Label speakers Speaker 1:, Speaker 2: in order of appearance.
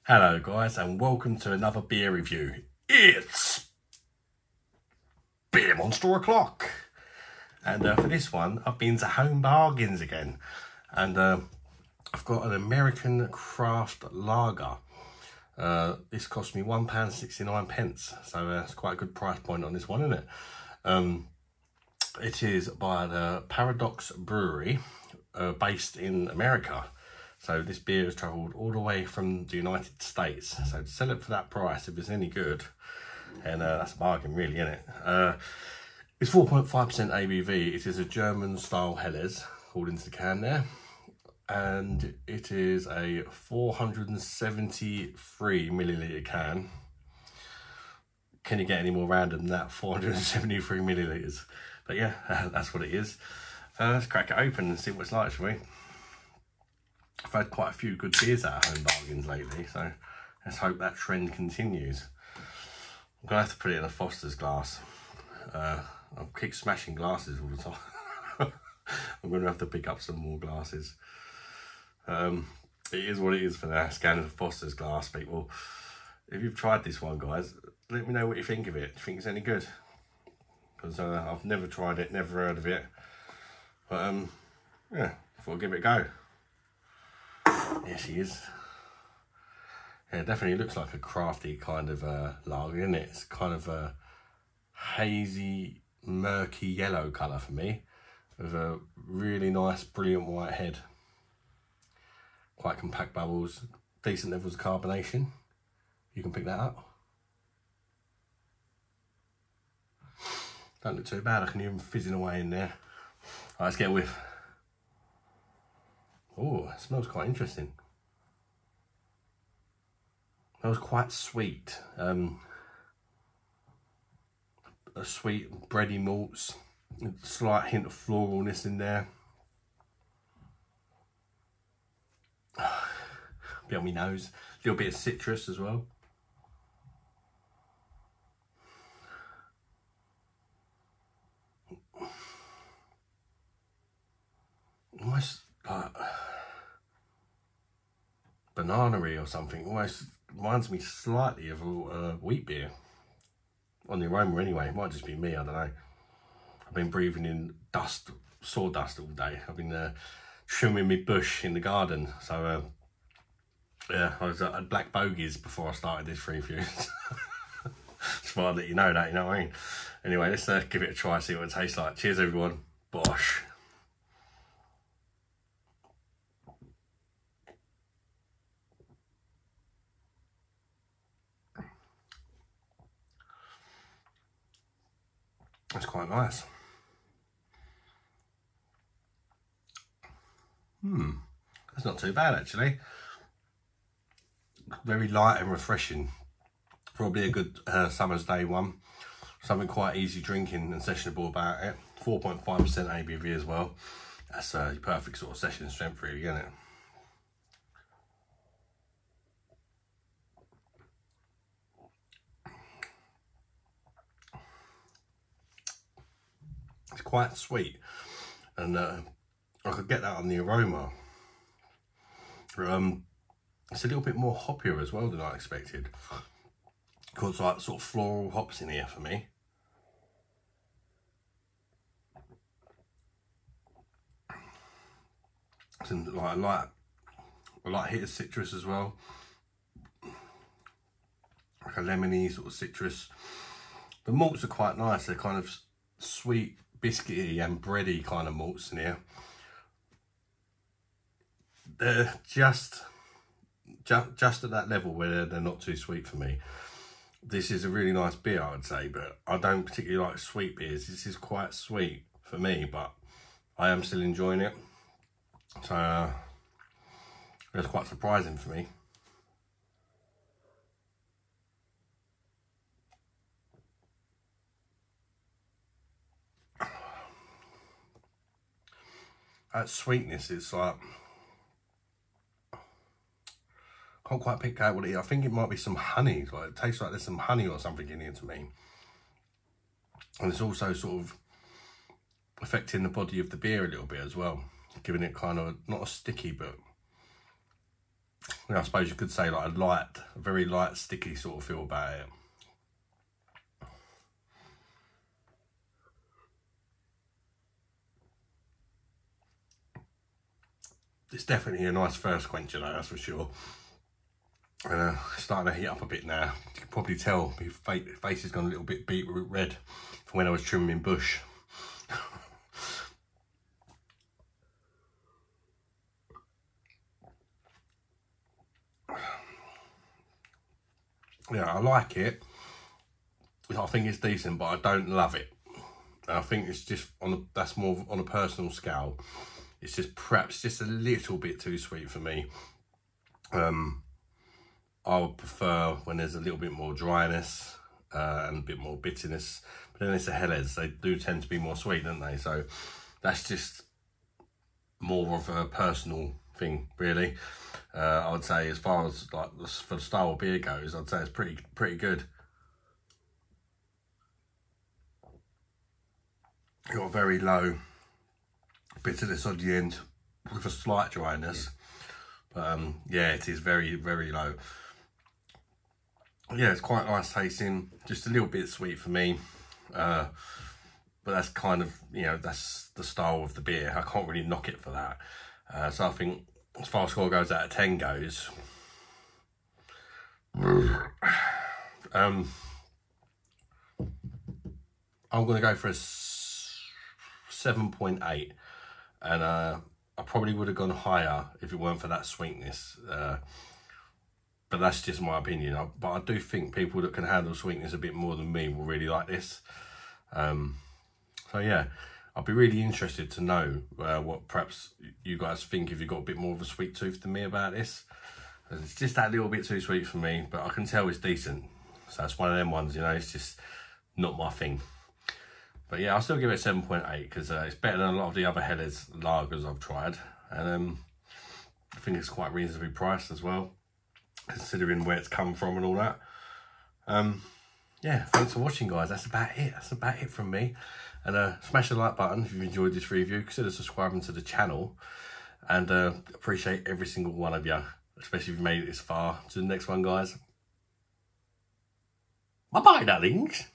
Speaker 1: Hello guys and welcome to another beer review. It's Beer Monster O'Clock. And for this one I've been to Home Bargains again. And I've got an American craft lager. This cost me £1.69, so it's quite a good price point on this one, isn't it? It is by the Parahelles Brewery, based in America. So this beer has travelled all the way from the United States. So to sell it for that price, if it's any good, and that's a bargain really, isn't it? It's 4.5% ABV. It is a German style Helles, according to the can there. And it is a 473 milliliter can. Can you get any more random than that? 473 milliliters. But yeah, that's what it is. Let's crack it open and see what it's like, shall we? I've had quite a few good beers out of Home Bargains lately, so let's hope that trend continues. I'm going to have to put it in a Foster's glass. I keep smashing glasses all the time. I'm going to have to pick up some more glasses. It is what it is for now. Scanning a Foster's glass, people. If you've tried this one, guys, let me know what you think of it. Do you think it's any good? Because I've never tried it, never heard of it. But yeah, I thought I'd give it a go. Here she is. Yeah, it definitely looks like a crafty kind of lager, isn't it? It's kind of a hazy, murky yellow colour for me, with a really nice, brilliant white head. Quite compact bubbles, decent levels of carbonation. You can pick that up. Don't look too bad. I can hear them fizzing away in there. Right, let's get a whiff. Oh, it smells quite interesting. Smells quite sweet. A sweet bready malts, a slight hint of floralness in there. Bit on my nose. A little bit of citrus as well. Almost like banana-y or something. Almost reminds me slightly of a wheat beer. On the aroma anyway. It might just be me, I don't know. I've been breathing in dust, sawdust all day. I've been trimming my bush in the garden. So yeah, I was at Black Bogies before I started this review. Just thought I'd let you know that, you know what I mean? Anyway, let's give it a try, see what it tastes like. Cheers everyone. Bosh. That's quite nice. That's not too bad actually. Very light and refreshing. Probably a good summer's day one. Something quite easy drinking and sessionable about it. 4.5% ABV as well. That's a perfect sort of session strength really, isn't it? It's quite sweet, and I could get that on the aroma. It's a little bit more hoppier as well than I expected. Got like sort of floral hops in here for me. Some like a light hit of citrus as well, like a lemony sort of citrus. The malts are quite nice. They're kind of sweet, biscuity and bready kind of malts in here. They're just at that level where they're not too sweet for me. This is a really nice beer, I would say, but I don't particularly like sweet beers. This is quite sweet for me, but I am still enjoying it. So it's quite surprising for me. That sweetness is like, can't quite pick out what it is. I think it might be some honey. Like, it tastes like there's some honey or something in here to me. And it's also sort of affecting the body of the beer a little bit as well, giving it kind of not a sticky but I suppose you could say like a very light, sticky sort of feel about it. It's definitely a nice first quencher though, that's for sure. Starting to heat up a bit now. You can probably tell my face has gone a little bit beetroot red from when I was trimming bush. Yeah, I like it. I think it's decent, but I don't love it. I think it's just that's more on a personal scale. It's just perhaps just a little bit too sweet for me. I would prefer when there's a little bit more dryness and a bit more bitterness. But then it's the Parahelles, they do tend to be more sweet, don't they? So that's just more of a personal thing, really. I would say as far as like for the style of beer goes, I'd say it's pretty good. Got a very low bitterness on the end with a slight dryness. But yeah, it is very, very low. Yeah, it's quite nice tasting, just a little bit sweet for me. But that's kind of, you know, that's the style of the beer. I can't really knock it for that. So I think as far as score goes out of 10 goes, I'm going to go for a 7.8, and I probably would have gone higher if it weren't for that sweetness. But that's just my opinion. But I do think people that can handle sweetness a bit more than me will really like this. So yeah, I'll be really interested to know what perhaps you guys think if you've got a bit more of a sweet tooth than me about this. It's just that little bit too sweet for me, but I can tell it's decent. So it's one of them ones, you know, it's just not my thing. But yeah, I'll still give it 7.8 because it's better than a lot of the other Parahelles lagers I've tried. And I think it's quite reasonably priced as well, considering where it's come from and all that. Yeah, thanks for watching, guys. That's about it from me. And smash the like button if you've enjoyed this review. Consider subscribing to the channel, and appreciate every single one of you, especially if you made it this far. To the next one, guys. Bye bye, darlings.